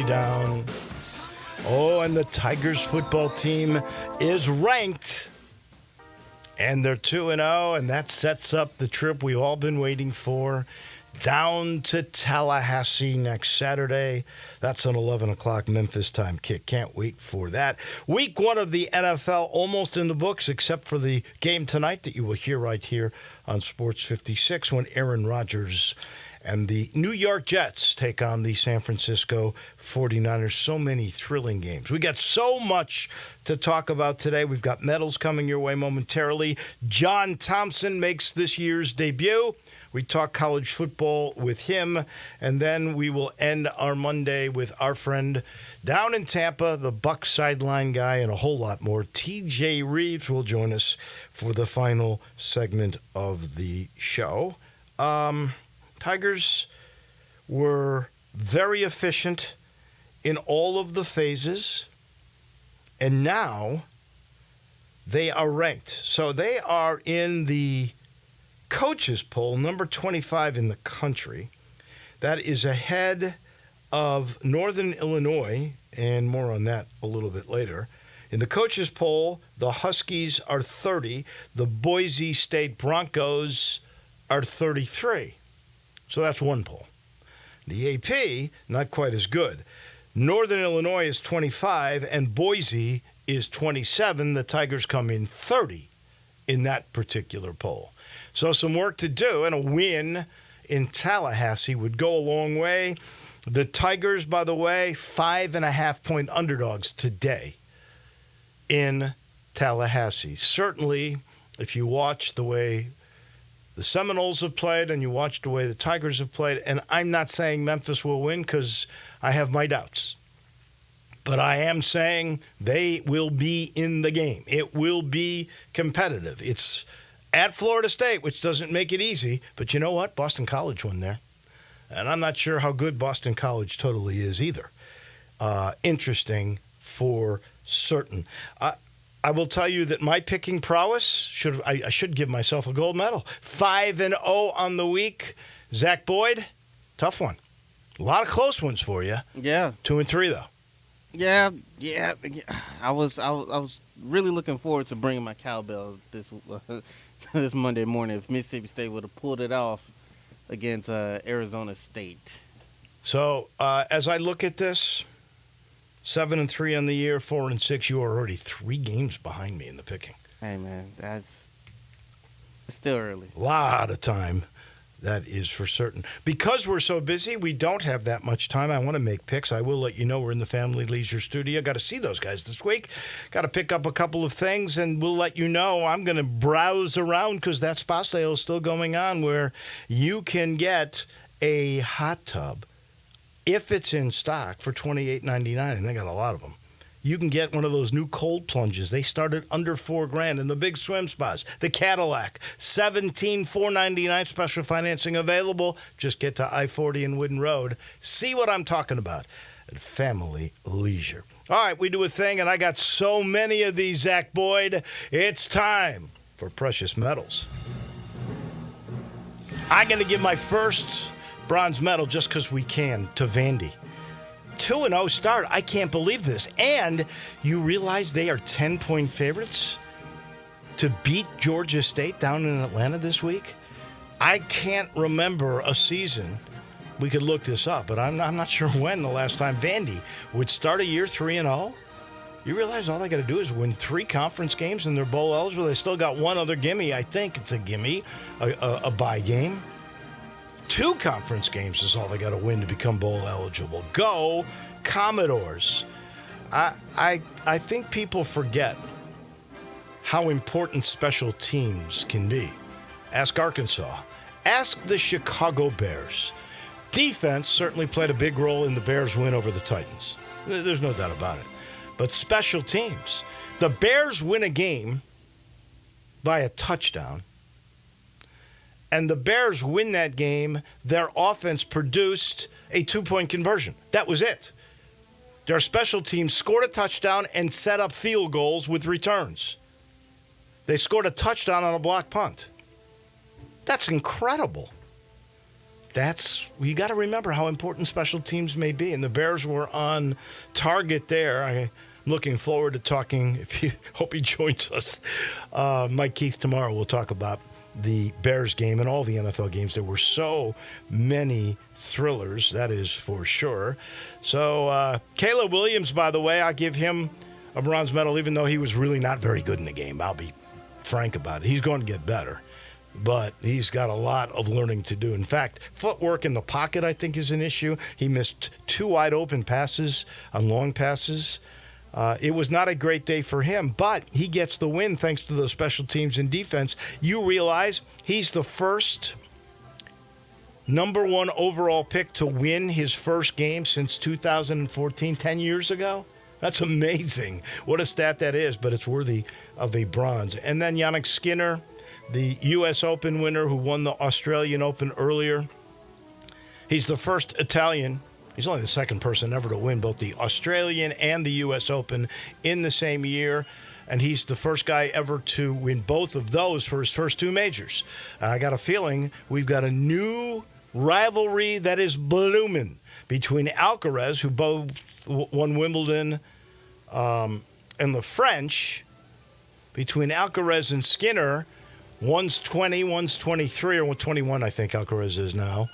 way down. Oh, and the Tigers football team is ranked. And they're 2-0, and that sets up the trip we've all been waiting for down to Tallahassee next Saturday. That's an 11 o'clock Memphis time kick. Can't wait for that. Week 1 of the NFL almost in the books, except for the game tonight that you will hear right here on Sports 56 when Aaron Rodgers and the New York Jets take on the San Francisco 49ers. So many thrilling games. We got so much to talk about today. We've got medals coming your way momentarily. John Thompson makes this year's debut. We talk college football with him, and then we will end our Monday with our friend down in Tampa, the Bucs sideline guy, and a whole lot more. TJ Reeves will join us for the final segment of the show. Tigers were very efficient in all of the phases, and now they are ranked. So they are in the coaches poll, number 25 in the country. That is ahead of Northern Illinois, and more on that a little bit later. In the coaches poll, the Huskies are 30. The Boise State Broncos are 33. So that's one poll. The AP, not quite as good. Northern Illinois is 25, and Boise is 27. The Tigers come in 30 in that particular poll. So some work to do, and a win in Tallahassee would go a long way. The Tigers, by the way, 5.5-point underdogs today in Tallahassee. Certainly, if you watch the way the Seminoles have played and you watch the way the Tigers have played, and I'm not saying Memphis will win because I have my doubts, but I am saying they will be in the game. It will be competitive. It's at Florida State, which doesn't make it easy, but you know what? Boston College won there, and I'm not sure how good Boston College totally is either. Interesting for certain. I will tell you that my picking prowess, I should give myself a gold medal. 5-0 on the week. Zach Boyd, tough one. A lot of close ones for you. Yeah. 2-3 though. Yeah. I was really looking forward to bringing my cowbell this Monday morning if Mississippi State would have pulled it off against Arizona State. So as I look at this, 7-3 on the year, 4-6. You are already 3 games behind me in the picking. Hey man, it's still early. A lot of time, that is for certain. Because we're so busy, we don't have that much time. I want to make picks. I will let you know we're in the Family Leisure Studio. Got to see those guys this week. Got to pick up a couple of things, and we'll let you know. I'm going to browse around because that spot sale is still going on where you can get a hot tub if it's in stock for $28.99, and they got a lot of them. You can get one of those new cold plunges. They start at under $4,000 in the big swim spas. The Cadillac, $17,499, special financing available. Just get to I-40 and Wooden Road. See what I'm talking about at Family Leisure. All right, we do a thing, and I got so many of these, Zach Boyd. It's time for Precious Metals. I'm going to give my first bronze medal just because we can to Vandy. 2-0 start. I can't believe this. And you realize they are 10-point favorites to beat Georgia State down in Atlanta this week? I can't remember a season. We could look this up, but I'm not sure when the last time Vandy would start a year 3-0. You realize all they got to do is win 3 conference games and they're bowl eligible. They still got one other gimme. I think it's a gimme, a bye game. 2 conference games is all they got to win to become bowl eligible. Go Commodores. I think people forget how important special teams can be. Ask Arkansas. Ask the Chicago Bears. Defense certainly played a big role in the Bears' win over the Titans. There's no doubt about it. But special teams. The Bears win a game by a touchdown. And the Bears win that game. Their offense produced a 2-point conversion. That was it. Their special teams scored a touchdown and set up field goals with returns. They scored a touchdown on a blocked punt. That's incredible. you got to remember how important special teams may be, and the Bears were on target there. I'm looking forward to talking. Hope he joins us, Mike Keith, tomorrow. We'll talk about the Bears game and all the NFL games. There were so many thrillers, that is for sure. So Caleb Williams, by the way, I give him a bronze medal, even though he was really not very good in the game. I'll be frank about it. He's going to get better. But he's got a lot of learning to do. In fact, footwork in the pocket, I think, is an issue. He missed 2 wide open passes on long passes. It was not a great day for him, but he gets the win thanks to those special teams and defense. You realize he's the first number 1 overall pick to win his first game since 2014, 10 years ago? That's amazing. What a stat that is, but it's worthy of a bronze. And then Yannick Skinner, the U.S. Open winner who won the Australian Open earlier. He's the first Italian. He's only the second person ever to win both the Australian and the U.S. Open in the same year. And he's the first guy ever to win both of those for his first 2 majors. I got a feeling we've got a new rivalry that is blooming between Alcaraz, who both won Wimbledon, and the French, between Alcaraz and Skinner. One's 20, one's 23, or 21, I think Alcaraz is now.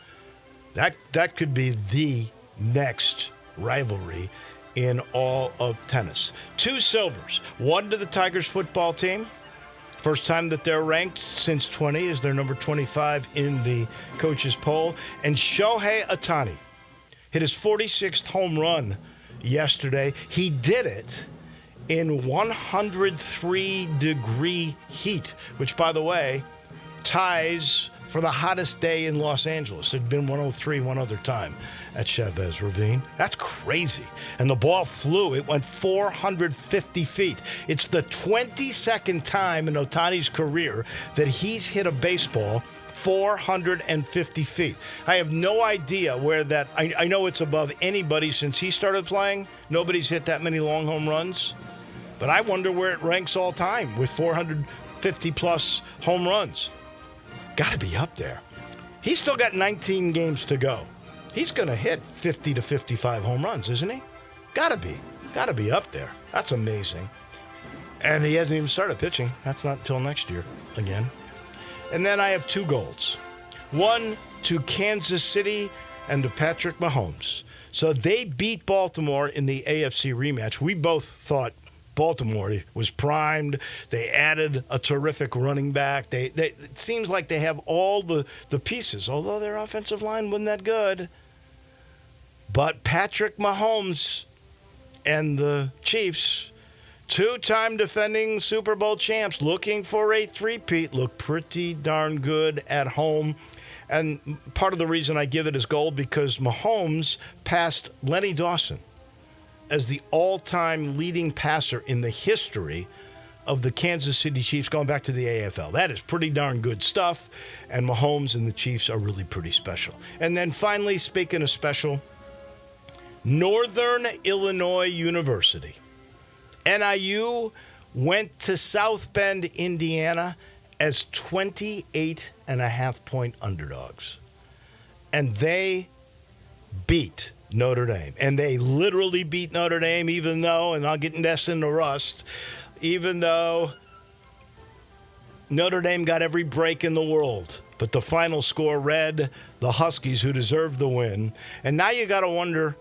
That could be the next rivalry in all of tennis. 2 silvers, 1 to the Tigers football team. First time that they're ranked since 20 is their number 25 in the coaches poll. And Shohei Ohtani hit his 46th home run yesterday. He did it in 103-degree heat, which, by the way, ties for the hottest day in Los Angeles. It had been 103 one other time at Chavez Ravine. That's crazy. And the ball flew. It went 450 feet. It's the 22nd time in Ohtani's career that he's hit a baseball 450 feet. I have no idea where that... I know it's above anybody since he started playing. Nobody's hit that many long home runs. But I wonder where it ranks all time with 450-plus home runs. Got to be up there. He's still got 19 games to go. He's going to hit 50 to 55 home runs, isn't he? Got to be. Got to be up there. That's amazing. And he hasn't even started pitching. That's not until next year again. And then I have 2 golds. One to Kansas City and to Patrick Mahomes. So they beat Baltimore in the AFC rematch. We both thought Baltimore was primed. They added a terrific running back. It seems like they have all the pieces, although their offensive line wasn't that good. But Patrick Mahomes and the Chiefs, 2-time defending Super Bowl champs, looking for a three-peat, look pretty darn good at home. And part of the reason I give it as gold because Mahomes passed Lenny Dawson as the all-time leading passer in the history of the Kansas City Chiefs going back to the AFL. That is pretty darn good stuff, and Mahomes and the Chiefs are really pretty special. And then finally, speaking of special, Northern Illinois University. NIU went to South Bend, Indiana as 28.5-point underdogs. And they beat Notre Dame. And they literally beat Notre Dame, even though, and I'll get into the rust, even though Notre Dame got every break in the world. But the final score read the Huskies, who deserved the win. And now you got to wonder,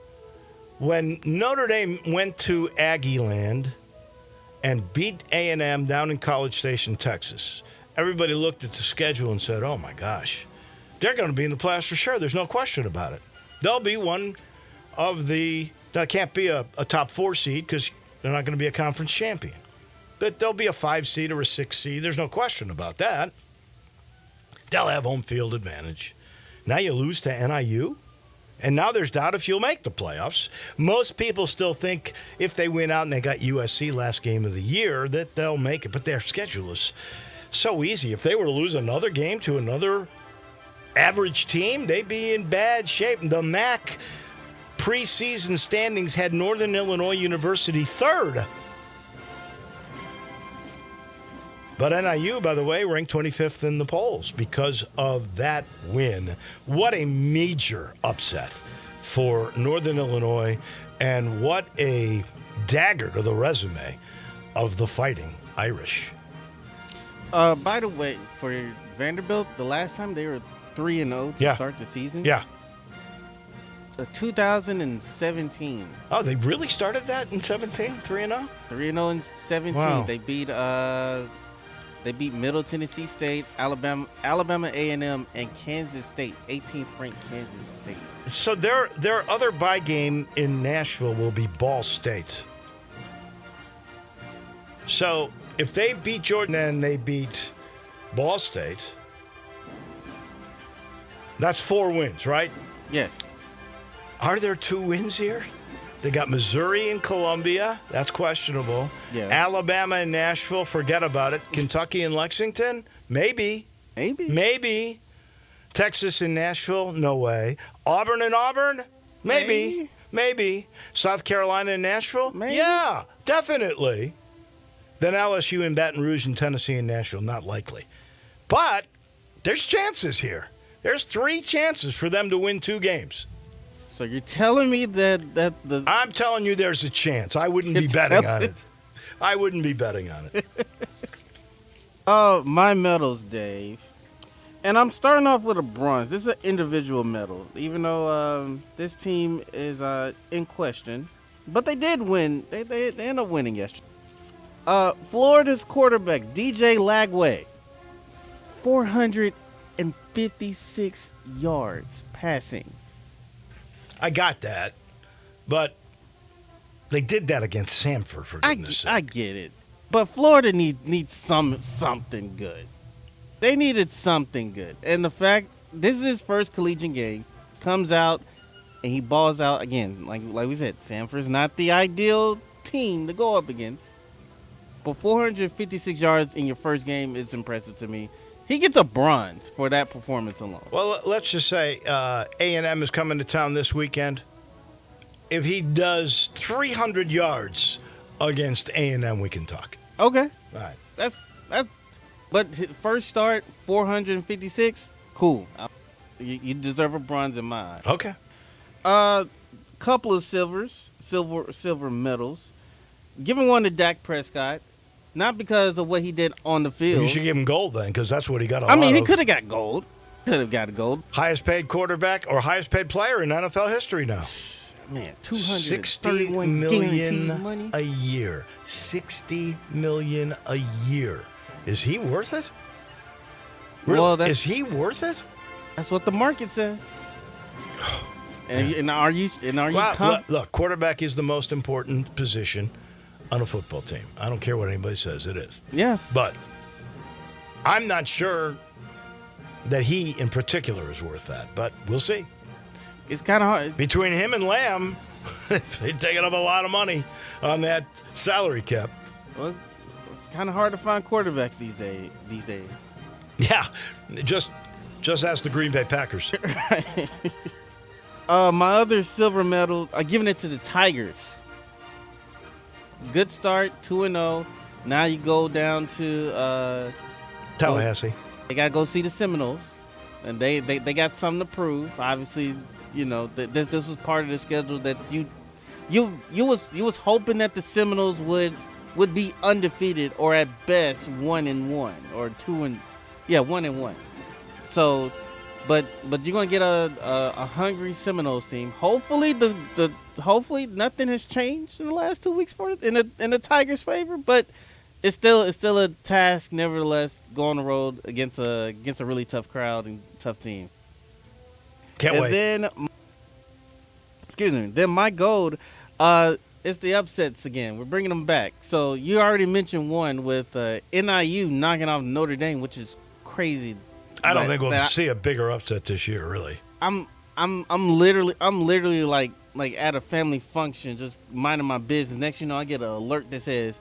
when Notre Dame went to Aggie Land and beat A&M down in College Station, Texas, everybody looked at the schedule and said, oh my gosh, they're going to be in the playoffs for sure. There's no question about it. They'll be one of the, that can't be a top 4 seed because they're not going to be a conference champion. But they'll be a 5 seed or a 6 seed. There's no question about that. They'll have home field advantage. Now you lose to NIU, and now there's doubt if you'll make the playoffs. Most people still think if they win out and they got USC last game of the year that they'll make it, but their schedule is so easy. If they were to lose another game to another average team, they'd be in bad shape. The MAC preseason standings had Northern Illinois University 3rd. But NIU, by the way, ranked 25th in the polls because of that win. What a major upset for Northern Illinois, and what a dagger to the resume of the Fighting Irish. By the way, for Vanderbilt, the last time they were 3-0 to start the season. Yeah. 2017. Oh, they really started that in 17, 3-0? 3-0 in 17. Wow. They beat Middle Tennessee State, Alabama A&M, and Kansas State, 18th ranked Kansas State. So their other bye game in Nashville will be Ball State. So if they beat Georgia and they beat Ball State, that's 4 wins, right? Yes. Are there 2 wins here? They got Missouri and Columbia. That's questionable. Yeah. Alabama and Nashville, forget about it. Kentucky and Lexington, maybe. Maybe. Texas and Nashville, no way. Auburn and Auburn, maybe. South Carolina and Nashville, maybe. Yeah, definitely. Then LSU and Baton Rouge and Tennessee and Nashville, not likely. But there's chances here. There's 3 chances for them to win 2 games. So you're telling me that I'm telling you there's a chance. I wouldn't be betting on it. I wouldn't be betting on it. My medals, Dave. And I'm starting off with a bronze. This is an individual medal, even though this team is in question. But they did win. They ended up winning yesterday. Florida's quarterback, DJ Lagway, 456 yards passing. I got that, but they did that against Samford, for goodness sake. I get it, but Florida needs something good. They needed something good, and the fact this is his first collegiate game, comes out and he balls out again. Like we said, Samford's not the ideal team to go up against, but 456 yards in your first game is impressive to me. He gets a bronze for that performance alone. Well, let's just say A&M is coming to town this weekend. If he does 300 yards against A&M, we can talk. Okay. All right. That's. But his first start, 456, cool. You deserve a bronze in my eye. Okay. Couple of silver medals. Giving one to Dak Prescott. Not because of what he did on the field. You should give him gold then, because that's what he got a lot I mean, he of. could have got gold. Highest paid quarterback or highest paid player in NFL history now. Man, $60 million money a year. $60 million a year. Is he worth it? Really? Well, is he worth it? That's what the market says. And are you? Look, quarterback is the most important position on a football team. I don't care what anybody says, it is. Yeah. But I'm not sure that he in particular is worth that, but we'll see. It's kind of hard. Between him and Lamb, they're taking up a lot of money on that salary cap. Well, it's kind of hard to find quarterbacks these days. Yeah, just ask the Green Bay Packers. Right. My other silver medal, I'm giving it to the Tigers. Good start, 2-0. Now you go down to Tallahassee. They gotta go see the Seminoles, and they got something to prove. Obviously, you know this was part of the schedule that you was hoping that the Seminoles would be undefeated or at best 1-1 or 1-1. So, but you're gonna get a hungry Seminoles team. Hopefully hopefully nothing has changed in the last 2 weeks for it in the Tigers' favor, but it's still a task nevertheless. Go on the road against a really tough crowd and tough team. Can't wait. Then my gold is the upsets again. We're bringing them back. So you already mentioned one with NIU knocking off Notre Dame, which is crazy. I don't think we'll see a bigger upset this year, really. I'm literally like at a family function, just minding my business. Next, I get an alert that says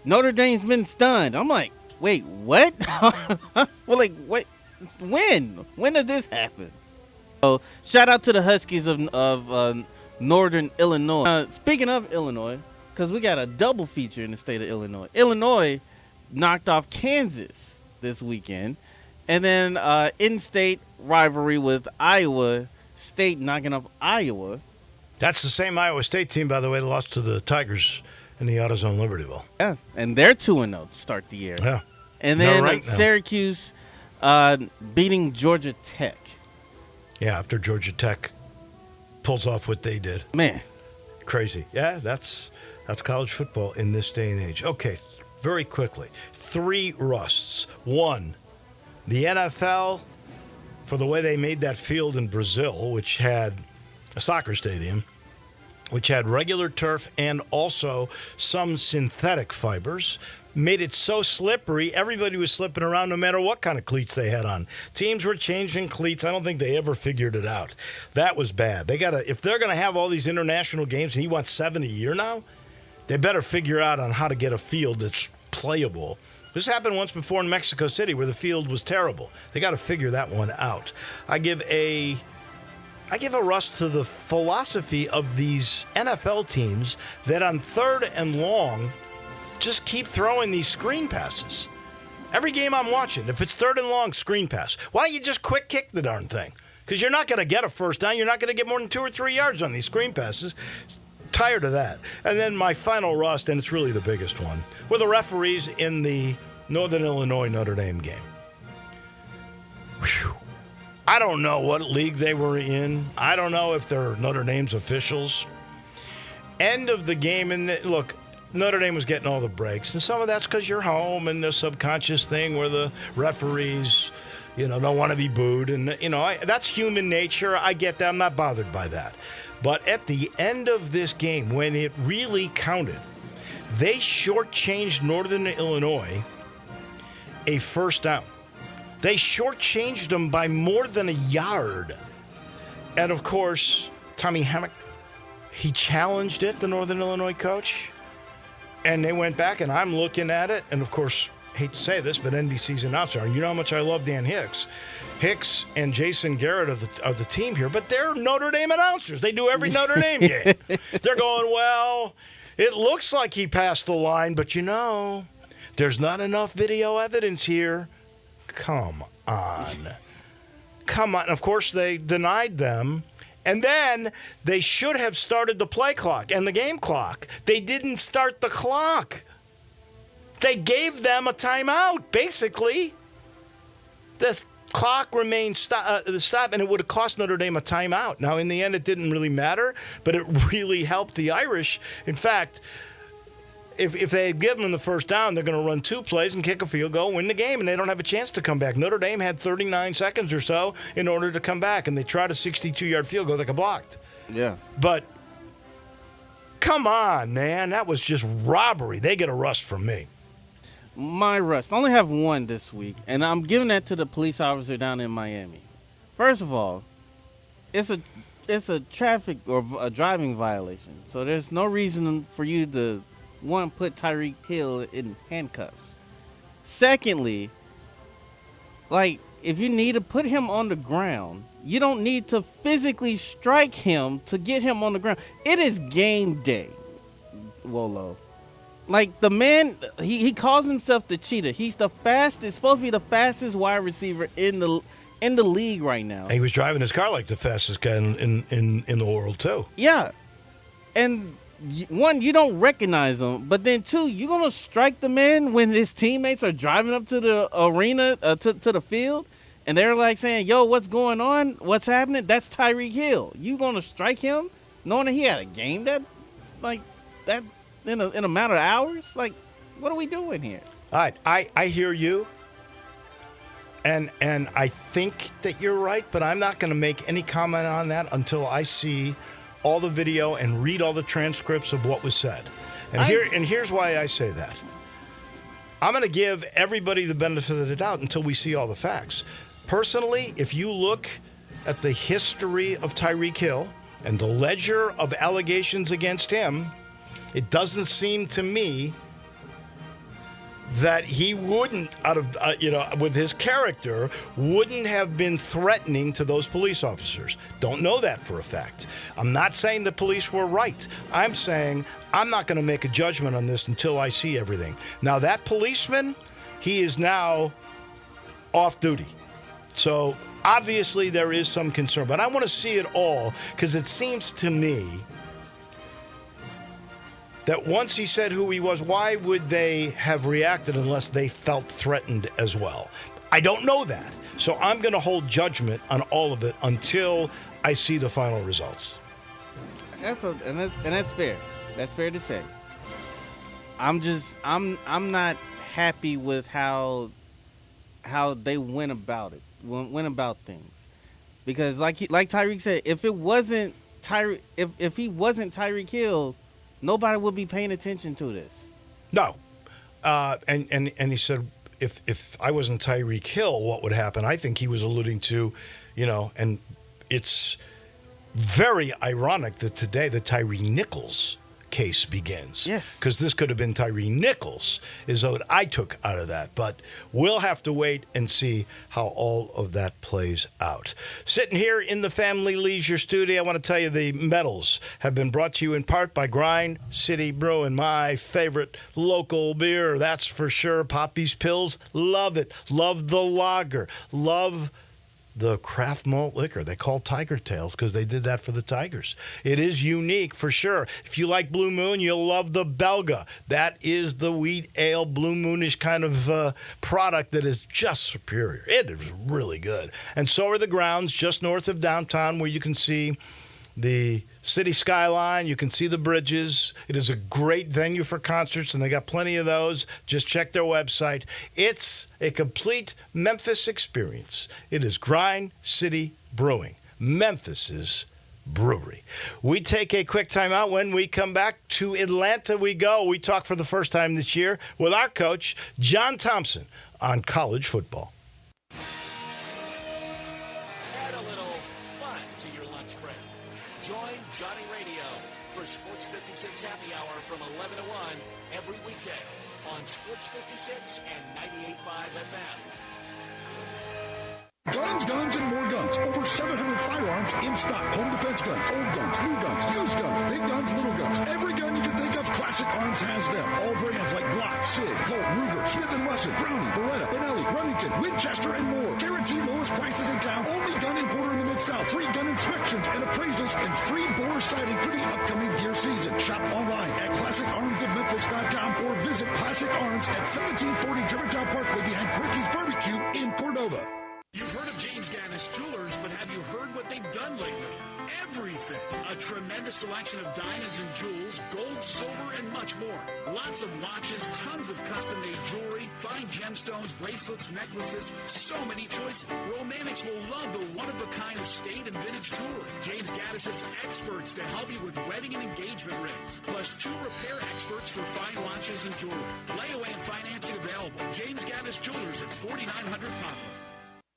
Notre Dame's been stunned. I'm like, wait, what? Well, like, wait, when did this happen? So, shout out to the Huskies of Northern Illinois. Speaking of Illinois, because we got a double feature in the state of Illinois. Illinois knocked off Kansas this weekend. And then in-state rivalry with Iowa State knocking off Iowa. That's the same Iowa State team, by the way, that lost to the Tigers in the AutoZone Libertyville. Yeah, and they're 2-0 to start the year. Yeah. And then Right Syracuse beating Georgia Tech. Yeah, after Georgia Tech pulls off what they did. Man. Crazy. Yeah, that's college football in this day and age. Okay, very quickly. 3 rusts. 1, the NFL, for the way they made that field in Brazil, which had a soccer stadium, which had regular turf and also some synthetic fibers, made it so slippery, everybody was slipping around no matter what kind of cleats they had on. Teams were changing cleats. I don't think they ever figured it out. That was bad. If they're going to have all these international games and he wants 7 a year now, they better figure out on how to get a field that's playable. This happened once before in Mexico City where the field was terrible. They got to figure that one out. I give a rust to the philosophy of these NFL teams that on 3rd and long just keep throwing these screen passes. Every game I'm watching, if it's 3rd and long, screen pass. Why don't you just quick kick the darn thing? Because you're not going to get a first down. You're not going to get more than 2 or 3 yards on these screen passes. Tired of that. And then my final rust, and it's really the biggest one, were the referees in the Northern Illinois Notre Dame game. Whew. I don't know what league they were in. I don't know if they're Notre Dame's officials. End of the game, and look, Notre Dame was getting all the breaks, and some of that's because you're home and the subconscious thing where the referees, don't want to be booed, and that's human nature. I get that. I'm not bothered by that. But at the end of this game, when it really counted, they shortchanged Northern Illinois a first down. They shortchanged them by more than a yard. And, of course, Tommy Hammock, he challenged it, the Northern Illinois coach. And they went back, and I'm looking at it. And, of course, hate to say this, but NBC's announcer, and you know how much I love Dan Hicks. Hicks and Jason Garrett of the team here, but they're Notre Dame announcers. They do every Notre Dame game. They're going, well, it looks like he passed the line, but there's not enough video evidence here. Come on. Come on. Of course, they denied them. And then they should have started the play clock and the game clock. They didn't start the clock. They gave them a timeout, basically. The clock remained stop, and it would have cost Notre Dame a timeout. Now, in the end, it didn't really matter, but it really helped the Irish. In fact, if they had given them the first down, they're going to run 2 plays and kick a field goal, win the game, and they don't have a chance to come back. Notre Dame had 39 seconds or so in order to come back, and they tried a 62-yard field goal that got blocked. Yeah. But come on, man. That was just robbery. They get a rust from me. My rust. I only have one this week, and I'm giving that to the police officer down in Miami. First of all, it's a traffic or a driving violation, so there's no reason for you to put Tyreek Hill in handcuffs. Secondly, if you need to put him on the ground, you don't need to physically strike him to get him on the ground. It is game day, Wolo. The man, he calls himself the cheetah. He's supposed to be the fastest wide receiver in the league right now. He was driving his car like the fastest guy in the world, too. Yeah. And one, you don't recognize him, but then 2, you're going to strike the man when his teammates are driving up to the arena, to the field, and they're saying, yo, what's going on? What's happening? That's Tyreek Hill. You going to strike him knowing that he had a game that in a matter of hours? What are we doing here? All right, I hear you, and I think that you're right, but I'm not going to make any comment on that until I see all the video and read all the transcripts of what was said. And here's why I say that. I'm going to give everybody the benefit of the doubt until we see all the facts. Personally, if you look at the history of Tyreek Hill and the ledger of allegations against him, it doesn't seem to me that he wouldn't, with his character, wouldn't have been threatening to those police officers. Don't know that for a fact. I'm not saying the police were right. I'm saying I'm not going to make a judgment on this until I see everything. Now, that policeman, he is now off duty. So, obviously, there is some concern. But I want to see it all because it seems to me that once he said who he was, why would they have reacted unless they felt threatened as well? I don't know that. So I'm going to hold judgment on all of it until I see the final results. That's fair. That's fair to say. I'm not happy with how they went about it, went about things, because like Tyreek said, if he wasn't Tyreek Hill, nobody would be paying attention to this. No. And he said, if I wasn't Tyreek Hill, what would happen? I think he was alluding to, and it's very ironic that today the Tyree Nichols case begins. Yes. Because this could have been Tyree Nichols, is what I took out of that. But we'll have to wait and see how all of that plays out. Sitting here in the Family Leisure Studio, I want to tell you the medals have been brought to you in part by Grind City Brewing, my favorite local beer. That's for sure. Poppy's Pills, love it. Love the lager. Love the craft malt liquor they call Tiger Tails because they did that for the Tigers. It is unique for sure. If you like Blue Moon, you'll love the Belga. That is the wheat ale, Blue Moonish kind of product that is just superior. It is really good. And so are the grounds just north of downtown where you can see the city skyline. You can see the bridges. It is a great venue for concerts, and they got plenty of those. Just check their website. It's a complete Memphis experience. It is Grind City Brewing, Memphis's brewery. We take a quick time out. When we come back, to Atlanta we go. We talk for the first time this year with our coach, John Thompson, on college football. Sports 56 and 98.5 FM. Guns, and more guns. Over 700 firearms in stock. Home defense guns, old guns, new guns, used guns, big guns, little guns. Every gun you can think of, Classic Arms has them. All brands like Glock, Sig, Colt, Ruger, Smith & Wesson, Browning, Beretta, Benelli, Remington, Winchester, and more. Guaranteed lowest prices in town. Only gun importer in the Mid-South. Free gun inspections and appraisals and free bore sighting for the upcoming deer season. Shop online at ClassicArmsOfMemphis.com or visit Classic Arms at 1740 Germantown Parkway behind Quirky's Barbecue in Cordova. You've heard of James Gaddis Jewelers, but have you heard what they've done lately? Everything. A tremendous selection of diamonds and jewels, gold, silver, and much more. Lots of watches, tons of custom-made jewelry, fine gemstones, bracelets, necklaces, so many choices. Romantics will love the one-of-a-kind estate and vintage jewelry. James Gaddis has experts to help you with wedding and engagement rings, plus 2 repair experts for fine watches and jewelry. Layaway and financing available. James Gaddis Jewelers at 4900 Poplar.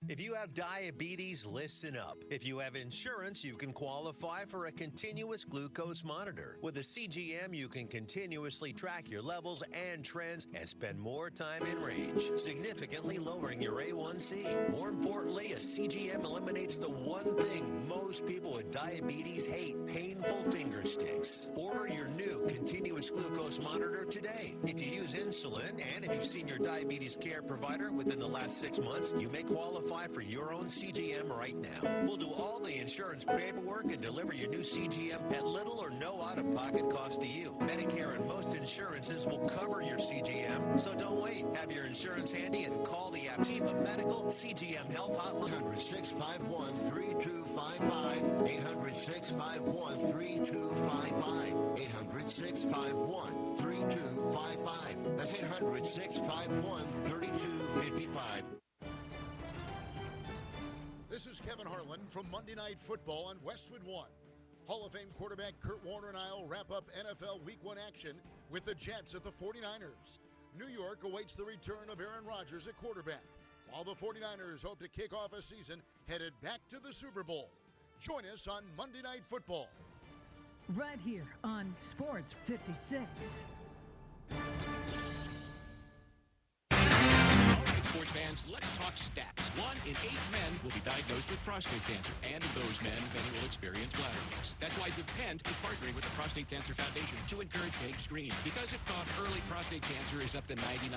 If you have diabetes, listen up. If you have insurance, you can qualify for a continuous glucose monitor. With a CGM, you can continuously track your levels and trends and spend more time in range, significantly lowering your A1C. More importantly, a CGM eliminates the one thing most people with diabetes hate, painful finger sticks. Order your new continuous glucose monitor today. If you use insulin and if you've seen your diabetes care provider within the last 6 months, you may qualify for your own CGM right now. We'll do all the insurance paperwork and deliver your new CGM at little or no out-of-pocket cost to you. Medicare and most insurances will cover your CGM, so don't wait. Have your insurance handy and call the Activa Medical CGM Health Hotline. 800-651-3255. 800-651-3255. 800-651-3255. That's 800-651-3255. This is Kevin Harlan from Monday Night Football on Westwood One. Hall of Fame quarterback Kurt Warner and I will wrap up NFL Week 1 action with the Jets at the 49ers. New York awaits the return of Aaron Rodgers at quarterback, while the 49ers hope to kick off a season headed back to the Super Bowl. Join us on Monday Night Football. Right here on Sports 56. fans, let's talk stats. 1 in 8 men will be diagnosed with prostate cancer, and of those men, many will experience bladder loss. That's why Depend is partnering with the Prostate Cancer Foundation to encourage egg screening. Because if caught early, prostate cancer is up to 99%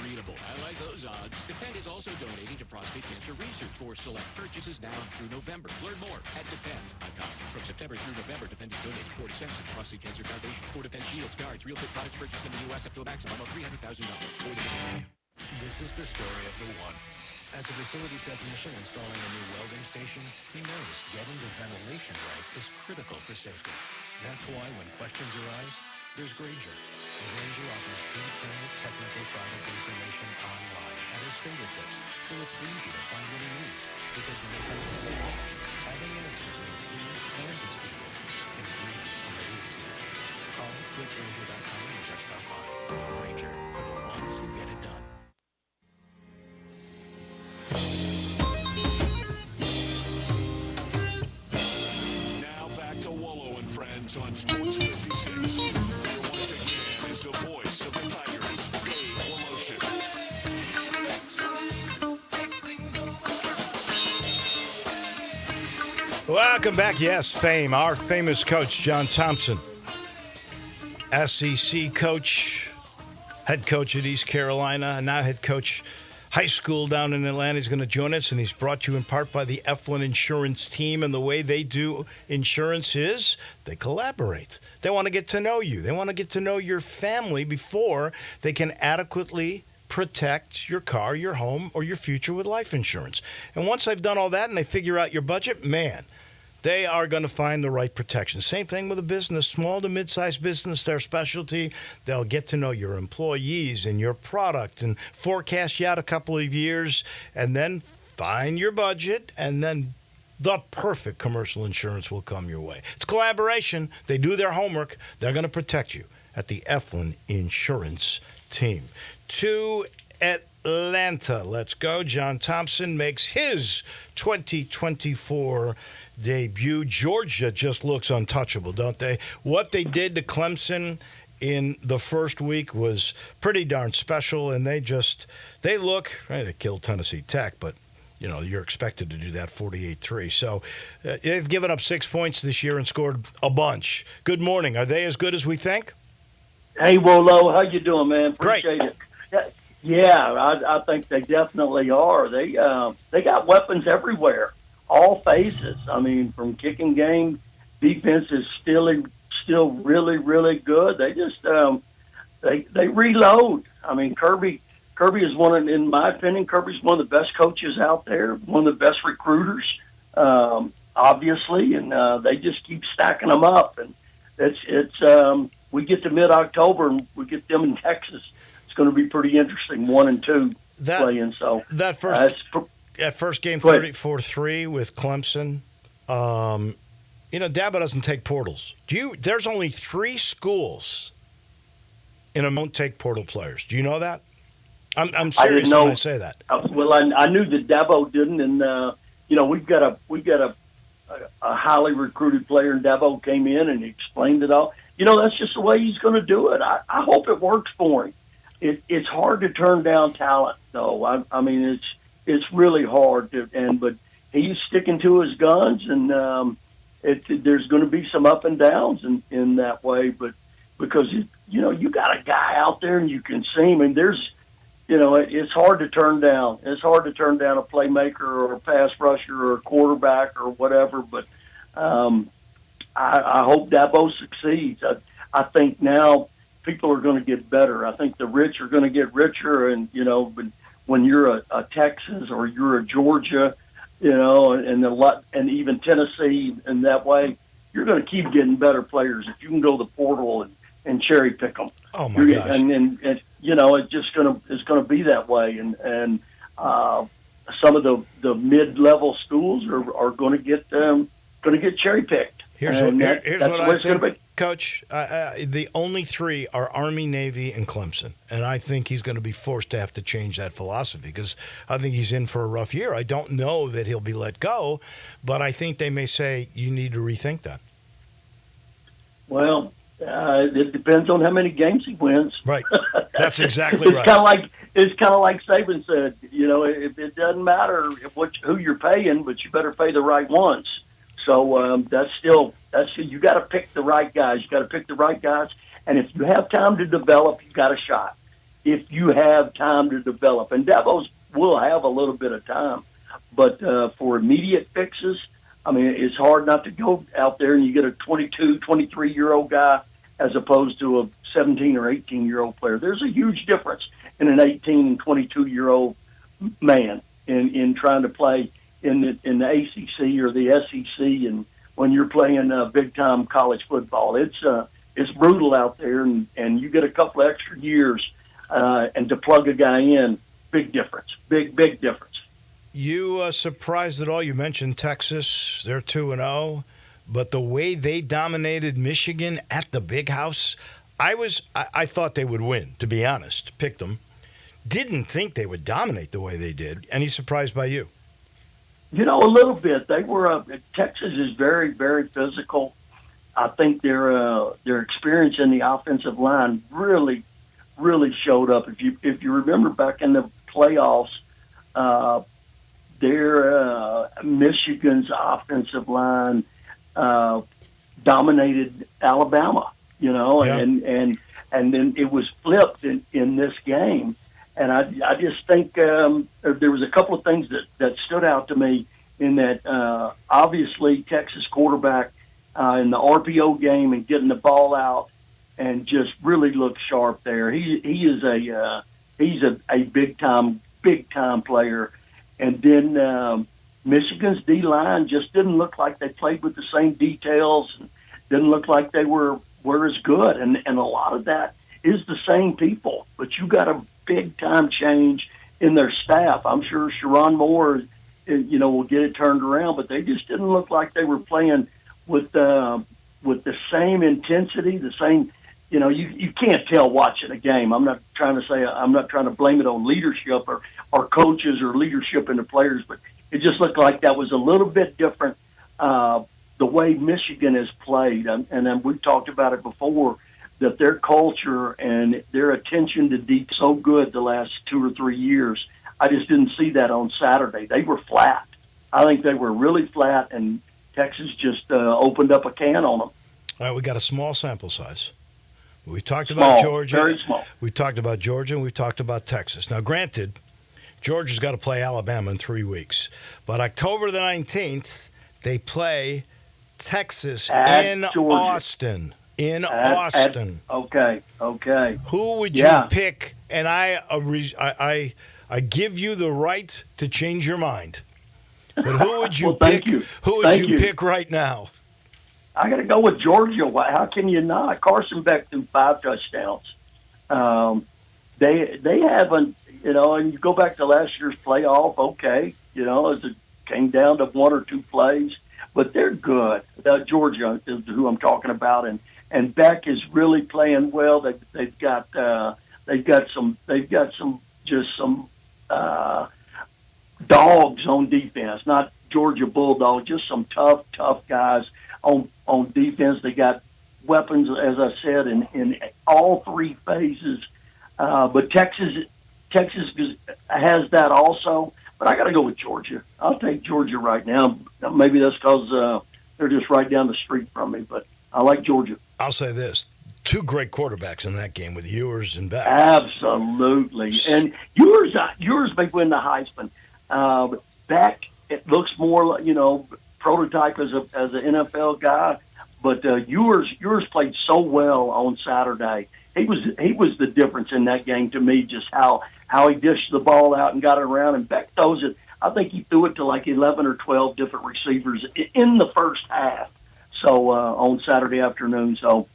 treatable. I like those odds. Depend is also donating to prostate cancer research for select purchases now through November. Learn more at Depend.com. From September through November, Depend is donating 40 cents to the Prostate Cancer Foundation. For Depend shields, guards, real fit products purchased in the U.S. up to a maximum of $300,000. This is the story of the one. As a facility technician installing a new welding station, he knows getting the ventilation right is critical for safety. That's why when questions arise, there's Granger. Granger offers detailed technical product information online at his fingertips, so it's easy to find what he needs. Because when it comes to safety, having answers means he and his people can breathe a little easier. Call clickgranger.com and just stop by. Granger, for the ones who get it done. Now back to Wolo and Friends on Sports 56. Here once again is the voice of the Tigers, Dave Woloship. Welcome back. Yes, fame. Our famous coach, John Thompson. SEC coach, head coach at East Carolina, and now head coach high school down in Atlanta. He's going to join us, and he's brought to you in part by the Eflin Insurance team. And the way they do insurance is they collaborate. They want to get to know you. They want to get to know your family before they can adequately protect your car, your home, or your future with life insurance. And once they've done all that and they figure out your budget, man, they are going to find the right protection. Same thing with a business, small to mid-sized business, their specialty. They'll get to know your employees and your product and forecast you out a couple of years and then find your budget, and then the perfect commercial insurance will come your way. It's collaboration. They do their homework. They're going to protect you at the Eflin Insurance team. To Atlanta, let's go. John Thompson makes his 2024 debut. Georgia just looks untouchable, don't they? What they did to Clemson in the first week was pretty darn special, and they killed Tennessee Tech, but you know, you're expected to do that 48-3. So they've given up 6 points this year and scored a bunch. Good morning. Are they as good as we think? Hey, Wolo, how you doing, man? Appreciate Great. it. Yeah, I think they definitely are. They got weapons everywhere, all phases. I mean, from kicking game, defense is still really, really good. They just they reload. I mean, Kirby is in my opinion, Kirby's one of the best coaches out there, one of the best recruiters, obviously, and they just keep stacking them up. And it's we get to mid-October and we get them in Texas. It's going to be pretty interesting, 1 and 2 playing. So that first game, 34-3 with Clemson. Dabo doesn't take portals. There's only 3 schools in a don't take portal players. Do you know that? I'm serious when I say that. Well, I knew that Dabo didn't, and we've got a highly recruited player, and Dabo came in and he explained it all. That's just the way he's going to do it. I hope it works for him. It's hard to turn down talent, though. I mean, it's really hard but he's sticking to his guns, and there's going to be some up and downs in that way, but because you got a guy out there and you can see him, and it's hard to turn down. It's hard to turn down a playmaker or a pass rusher or a quarterback or whatever. But I hope Dabo succeeds. I think now people are going to get better. I think the rich are going to get richer, and but when you're a Texas or you're a Georgia, and even Tennessee, and that way you're going to keep getting better players if you can go to the portal and cherry pick them. Oh my gosh! And it's just it's gonna be that way, and some of the mid-level schools are going to get cherry picked. Here's what I think, Coach. The only 3 are Army, Navy, and Clemson, and I think he's going to be forced to have to change that philosophy because I think he's in for a rough year. I don't know that he'll be let go, but I think they may say you need to rethink that. Well, It depends on how many games he wins. Right. That's exactly right. It's kind of like Saban said. It doesn't matter who you're paying, but you better pay the right ones. So that's you got to pick the right guys. You got to pick the right guys, and if you have time to develop, you got a shot. If you have time to develop, and Davos will have a little bit of time, but for immediate fixes, I mean, it's hard not to go out there and you get a 22, 23-year-old guy as opposed to a 17 or 18-year-old player. There's a huge difference in an 18 and 22-year-old man in trying to play in the ACC or the SEC, and when you're playing big-time college football. It's brutal out there, and you get a couple of extra years, and to plug a guy in, big difference, big difference. You surprised at all? You mentioned Texas. They're 2-0. But the way they dominated Michigan at the Big House, I thought they would win, to be honest. Picked them. Didn't think they would dominate the way they did. Any surprise by you? A little bit. They were Texas is very, very physical. I think their experience in the offensive line really, really showed up. If you remember back in the playoffs, Michigan's offensive line dominated Alabama, Yeah. and then it was flipped in this game. And I just think there was a couple of things that stood out to me in that obviously Texas quarterback in the RPO game and getting the ball out and just really looked sharp there. He's a big time player. And then Michigan's D-line just didn't look like they played with the same details. Didn't look like they were as good. And a lot of that is the same people. But you got a big-time change in their staff. I'm sure Sharon Moore, will get it turned around. But they just didn't look like they were playing with the same intensity, the same. You can't tell watching a game. I'm not trying to blame it on leadership or coaches or leadership in the players, but it just looked like that was a little bit different the way Michigan has played. And then we've talked about it before, that their culture and their attention to detail so good the last 2 or 3 years. I just didn't see that on Saturday. They were flat. I think they were really flat, and Texas just opened up a can on them. All right, we got a small sample size. We talked about Georgia. Very small. We talked about Georgia, and we've talked about Texas. Now, granted, Georgia's got to play Alabama in 3 weeks. But October the 19th, they play Texas in Georgia. Austin. Okay. Who would you pick? And I give you the right to change your mind. But who would you pick? Who would you pick right now? I got to go with Georgia. How can you not? Carson Beck threw 5 touchdowns. They haven't, and you go back to last year's playoff, okay, as it came down to 1 or 2 plays, but they're good. Georgia is who I'm talking about, and Beck is really playing well. They've got some dogs on defense, not Georgia Bulldogs, just some tough guys on defense. They got weapons, as I said, in all 3 phases. But Texas has that also. But I got to go with Georgia. I'll take Georgia right now. Maybe that's because they're just right down the street from me. But I like Georgia. I'll say this. 2 great quarterbacks in that game with Ewers and Beck. Absolutely. And Ewers may win the Heisman. Beck, it looks more, prototype as an NFL guy. But Ewers played so well on Saturday. He was the difference in that game to me, just how he dished the ball out and got it around. And Beck throws it. I think he threw it to like 11 or 12 different receivers in the first half. So on Saturday afternoon. So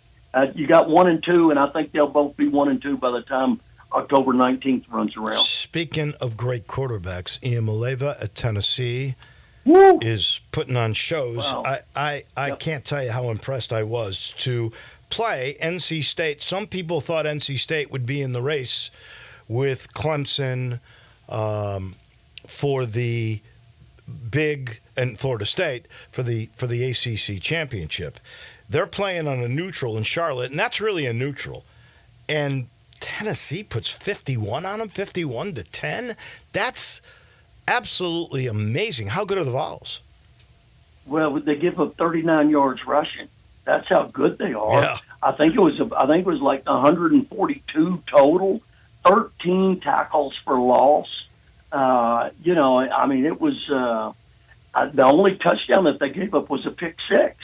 you got 1 and 2, and I think they'll both be 1 and 2 by the time October 19th runs around. Speaking of great quarterbacks, Ian Maleva at Tennessee is putting on shows. Wow. I can't tell you how impressed I was to play NC State. Some people thought NC State would be in the race with Clemson for the big and Florida State for the ACC championship. They're playing on a neutral in Charlotte, and that's really a neutral. And Tennessee puts 51 on them, 51-10. That's absolutely amazing. How good are the Vols? Well, they give up 39 yards rushing. That's how good they are. Yeah. I think it was like 142 total, 13 tackles for loss. It was the only touchdown that they gave up was a pick six.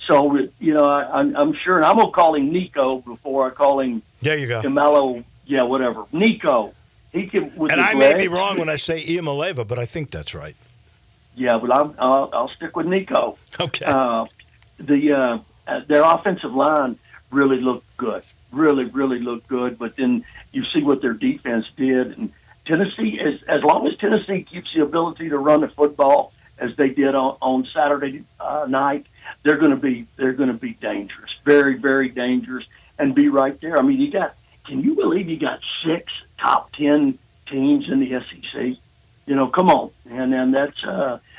So, I'm sure, and I'm going to call him Nico before I call him There you go. Camelo, whatever. Nico. He can, with And his I may be legs- wrong when I say Iamaleva, but I think that's right. Yeah, but I'll stick with Nico. Okay. Their offensive line really looked good. Really, really looked good. But then you see what their defense did. And Tennessee, as long as Tennessee keeps the ability to run the football as they did on Saturday night, they're going to be dangerous, very, very dangerous, and be right there. I mean, can you believe you got 6 top 10 teams in the SEC? Come on, and that's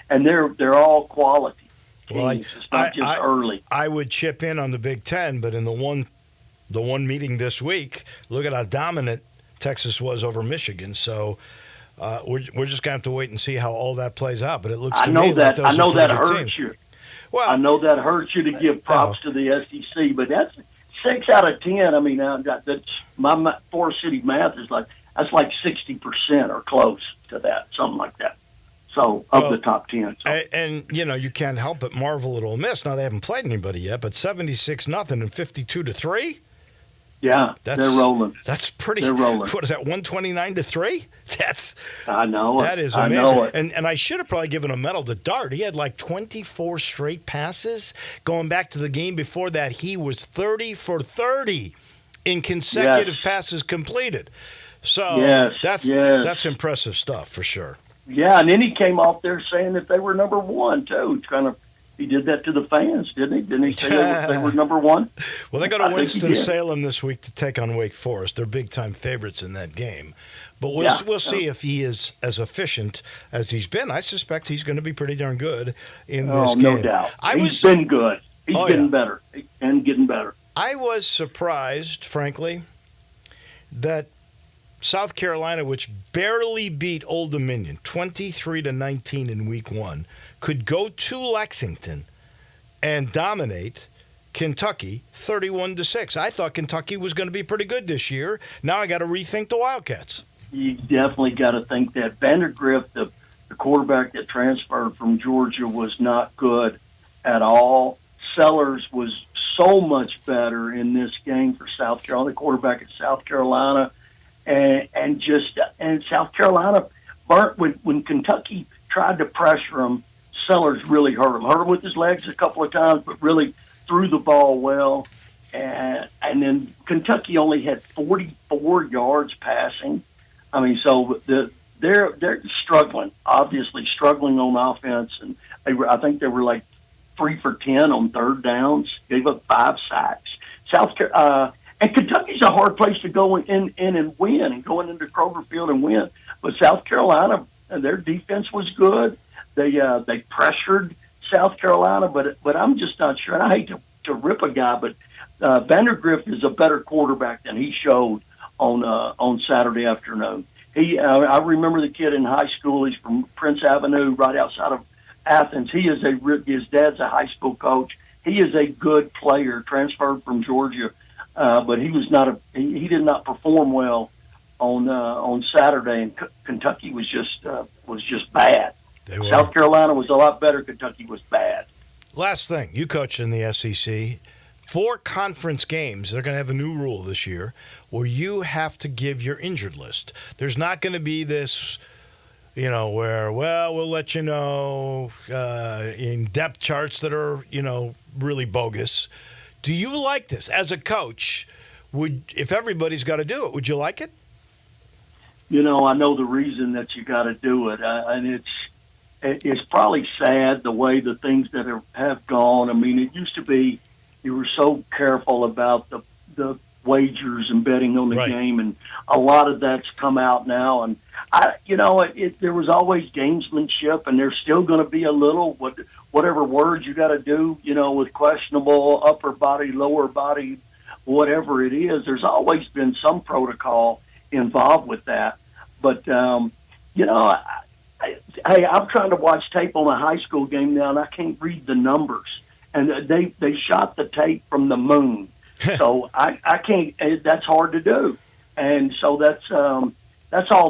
and they're all quality teams. Well, it's not just early. I would chip in on the Big Ten, but in the one meeting this week, look at how dominant Texas was over Michigan. So we're just gonna have to wait and see how all that plays out. But it looks to me like those are pretty good hurts teams. you. Well, I know that hurts you to give props to the SEC, but that's 6 out of 10. I mean, that's my Forest City math is that's like 60% or close to that, something like that. So of the top 10. So. And you can't help but marvel at Ole Miss. Now they haven't played anybody yet, but 76-0 and 52-3. Yeah, they're rolling. That's pretty. They're rolling. What is that? 129-3. I know that is I amazing. know it. And I should have probably given a medal to Dart. He had like 24 straight passes. Going back to the game before that, he was 30 for 30 in consecutive passes completed. So that's impressive stuff for sure. Yeah, and then he came off there saying that they were number one too. He did that to the fans, didn't he? Didn't he say they were number one? Well, they go to Winston-Salem this week to take on Wake Forest. They're big-time favorites in that game. But we'll see if he is as efficient as he's been. I suspect he's going to be pretty darn good in this game. No doubt. He's been good. He's getting better and getting better. I was surprised, frankly, that South Carolina, which barely beat Old Dominion 23-19 in week 1, could go to Lexington and dominate Kentucky 31-6. I thought Kentucky was going to be pretty good this year. Now I got to rethink the Wildcats. You definitely got to think that Vandergrift, the quarterback that transferred from Georgia, was not good at all. Sellers was so much better in this game for South Carolina, the quarterback at South Carolina. And South Carolina burnt when Kentucky tried to pressure them. Sellers really hurt him with his legs a couple of times, but really threw the ball well. And then Kentucky only had 44 yards passing. I mean, so they're struggling, obviously struggling on offense, and I think they were like 3 for 10 on third downs. Gave up 5 sacks. And Kentucky's a hard place to go in and win, and going into Kroger Field and win. But South Carolina, their defense was good. They pressured South Carolina, but I'm just not sure. And I hate to rip a guy, but Vandergrift is a better quarterback than he showed on Saturday afternoon. I remember the kid in high school. He's from Prince Avenue, right outside of Athens. His dad's a high school coach. He is a good player, transferred from Georgia. But he was not he did not perform well on Saturday, and Kentucky was just bad. South Carolina was a lot better. Kentucky was bad. Last thing, you coached in the SEC. 4 conference games. They're going to have a new rule this year where you have to give your injured list. There's not going to be this, where we'll let you know in depth charts that are really bogus. Do you like this as a coach? If everybody's got to do it, would you like it? I know the reason that you got to do it, and it's probably sad the way the things that have gone. I mean, it used to be you were so careful about the wagers and betting on the game, and a lot of that's come out now. And there was always gamesmanship, and there's still going to be a little whatever words you got to do, with questionable upper body, lower body, whatever it is. There's always been some protocol involved with that. But I'm trying to watch tape on a high school game now, and I can't read the numbers. And they shot the tape from the moon, so I can't. That's hard to do, and so that's all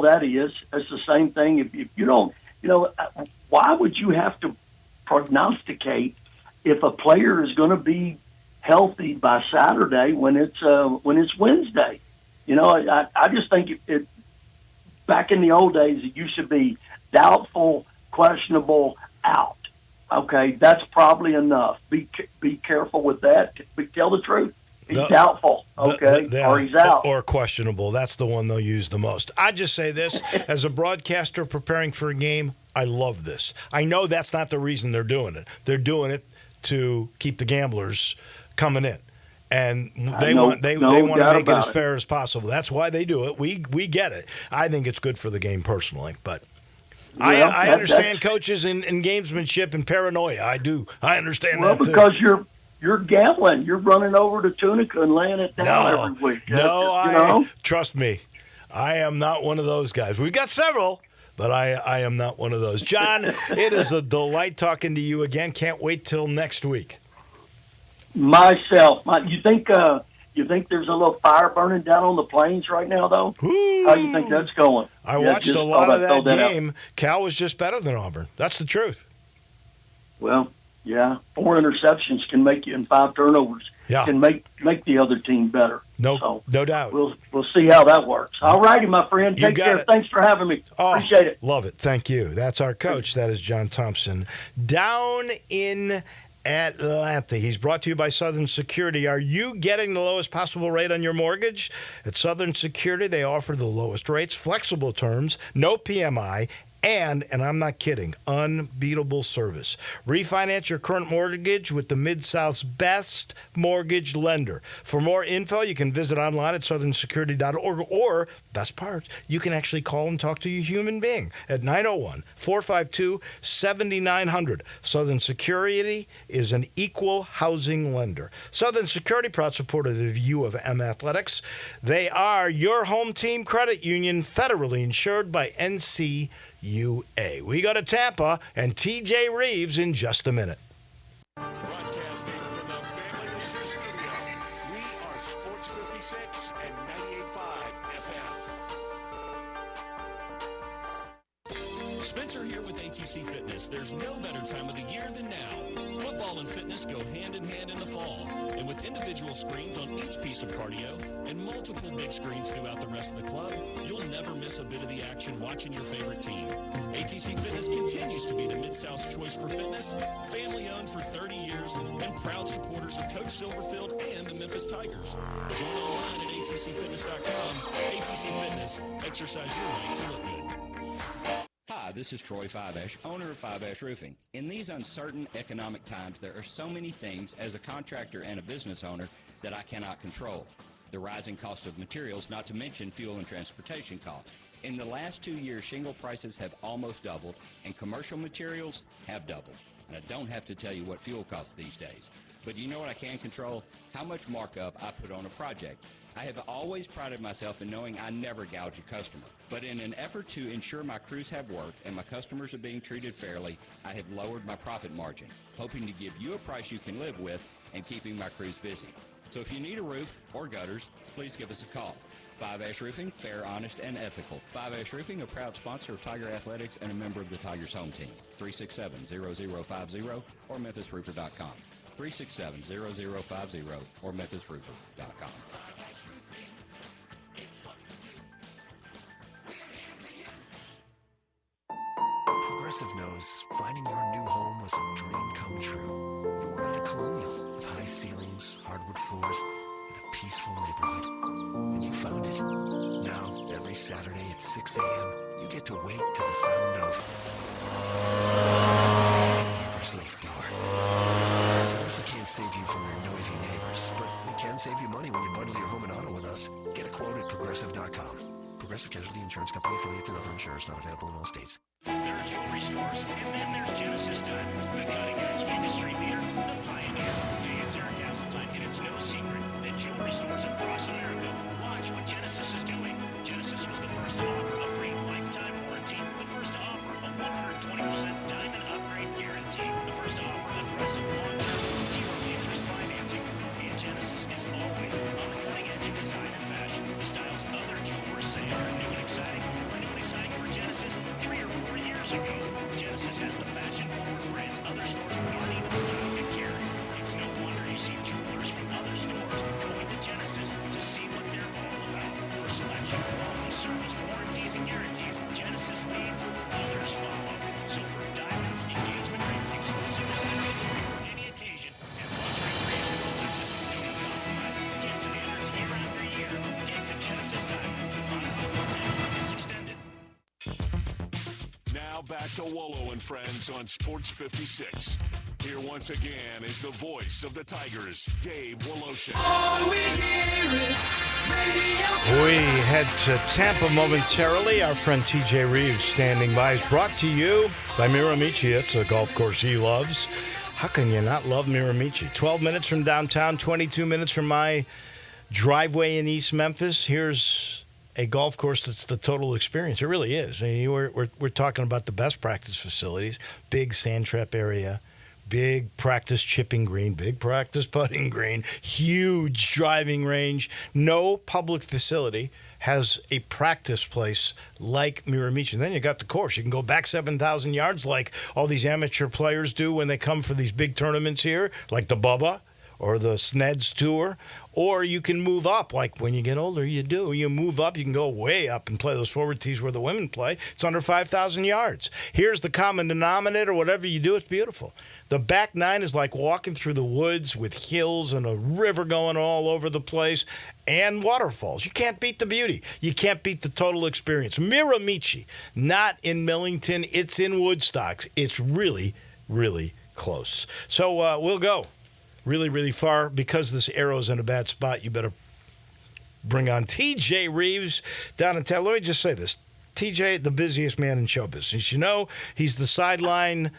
that is. It's the same thing. If you don't, why would you have to prognosticate if a player is going to be healthy by Saturday when it's Wednesday? I just think it back in the old days it used to be doubtful, questionable, out. Okay, that's probably enough. Be careful with that. Tell the truth. He's doubtful, okay, or he's out. Or questionable. That's the one they'll use the most. I just say this, as a broadcaster preparing for a game, I love this. I know that's not the reason they're doing it. They're doing it to keep the gamblers coming in. And they want to make it as fair as possible. That's why they do it. We get it. I think it's good for the game personally, but I understand coaches in gamesmanship and paranoia. I do. I understand that too. Well, because you're gambling. You're running over to Tunica and laying it down every week. Trust me, I am not one of those guys. We've got several, but I am not one of those. John, it is a delight talking to you again. Can't wait till next week. You think there's a little fire burning down on the plains right now, though? Ooh. How do you think that's going? I watched a lot of that game. Cal was just better than Auburn. That's the truth. Well, yeah, 4 interceptions can make you, and 5 turnovers can make the other team better. No doubt. We'll see how that works. All righty, my friend. Take care. Thanks for having me. Appreciate it. Love it. Thank you. That's our coach. That is John Thompson down in Atlanta. He's brought to you by Southern Security. Are you getting the lowest possible rate on your mortgage? At Southern Security, they offer the lowest rates, flexible terms, no PMI, and I'm not kidding, unbeatable service. Refinance your current mortgage with the Mid-South's best mortgage lender. For more info, you can visit online at southernsecurity.org, or, best part, you can actually call and talk to a human being at 901-452-7900. Southern Security is an equal housing lender. Southern Security, proud supporter of the U of M Athletics. They are your home team credit union, federally insured by NCUA. We go to Tampa and TJ Reeves in just a minute. Broadcasting from the Family Leisure Studio, we are Sports 56 and 98.5 FM. Spencer here with ATC Fitness. There's no better time of the year than now. Football and fitness go hand in hand in the fall. And with individual screens on each piece of cardio and multiple big screens throughout the rest of the club, you'll never miss a bit of the action watching your favorite team. ATC Fitness continues to be the Mid-South's choice for fitness, family-owned for 30 years, and proud supporters of Coach Silverfield and the Memphis Tigers. Join online at atcfitness.com. ATC Fitness. Exercise your right to look good. Hi, this is Troy Fiveash, owner of Fiveash Roofing. In these uncertain economic times, there are so many things as a contractor and a business owner that I cannot control. The rising cost of materials, not to mention fuel and transportation costs. In the last 2 years, shingle prices have almost doubled, and commercial materials have doubled. And I don't have to tell you what fuel costs these days. But you know what I can control? How much markup I put on a project. I have always prided myself in knowing I never gouge a customer. But in an effort to ensure my crews have work and my customers are being treated fairly, I have lowered my profit margin, hoping to give you a price you can live with and keeping my crews busy. So if you need a roof or gutters, please give us a call. Fiveash Roofing, fair, honest, and ethical. Fiveash Roofing, a proud sponsor of Tiger Athletics and a member of the Tigers home team. 367-0050 or memphisroofer.com. 367-0050 or memphisroofer.com. Progressive knows finding your new home was a dream come true. You wanted a colonial with high ceilings, hardwood floors, and a peaceful neighborhood. And you found it. Now, every Saturday at 6 a.m., you get to wake to the sound of your neighbor's leaf blower. Progressive can't save you from your noisy neighbors, but we can save you money when you bundle your home and auto with us. Get a quote at progressive.com. Progressive Casualty Insurance Company affiliates and other insurers not available in all states. There are jewelry stores, and then there's Genesis Diamonds, the cutting-edge industry leader, the pioneer. Hey, it's Eric Hasseltine, and it's no secret that jewelry stores across America watch what Genesis is doing. Genesis was the first to offer a free lifetime warranty, the first to offer a 120% diamond upgrade guarantee, the first to offer aggressive long-term, zero-interest financing. And Genesis is always on the cutting edge of design and fashion. The styles other jewelers say are new and exciting. Were new and exciting for Genesis 3 or 4 years ago. Genesis has the fashion-forward brands other stores aren't even allowed to carry. It's no wonder you see jewelers from other stores going to Genesis to see what they're all about. For selection, quality, service, warranties, and guarantees, Genesis leads, others follow. So for diamonds, engagement rings, exclusive designer jewelry for any occasion, and luxury brand Rolexes, don't compromise. Get standards year after year. Get to Genesis Diamonds on It's extended. Now back to Wolo and Friends on Sports 56. Here once again is the voice of the Tigers, Dave Wolosha. All we hear is radio. We head to Tampa momentarily. Our friend TJ Reeves standing by is brought to you by Miramichi. It's a golf course he loves. How can you not love Miramichi? 12 minutes from downtown, 22 minutes from my driveway in East Memphis. Here's a golf course that's the total experience. It really is. I mean, we're talking about the best practice facilities, big sand trap area, big practice chipping green, big practice putting green, huge driving range. No public facility has a practice place like Miramichi. And then you got the course. You can go back 7,000 yards like all these amateur players do when they come for these big tournaments here, like the Bubba or the Sneds Tour. Or you can move up, like when you get older, you do. You move up, you can go way up and play those forward tees where the women play. It's under 5,000 yards. Here's the common denominator. Whatever you do, it's beautiful. The back nine is like walking through the woods with hills and a river going all over the place and waterfalls. You can't beat the beauty. You can't beat the total experience. Miramichi, not in Millington. It's in Woodstock. It's really, really close. So we'll go really, really far. Because this arrow's in a bad spot, you better bring on TJ Reeves down in town. Let me just say this. TJ, the busiest man in show business. You know, he's the sideline